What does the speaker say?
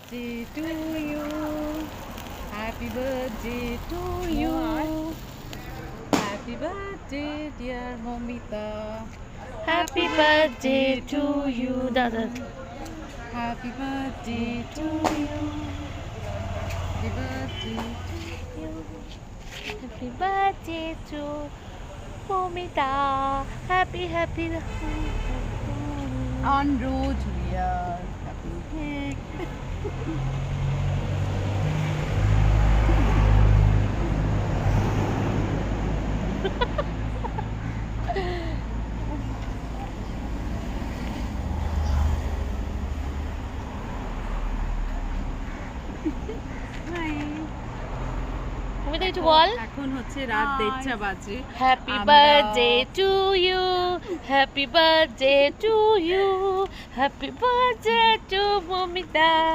birthday to you. Happy birthday to you. Happy birthday, dear Momita. Happy birthday to you দাদা Happy birthday to you. Happy birthday to you. Happy birthday to Momita happy happy On road we are having cake. Hi. Momita কিছু বল এখন হচ্ছে রাত 1:30 বাজে। Happy আমরা- birthday to you happy birthday to you happy birthday to Momita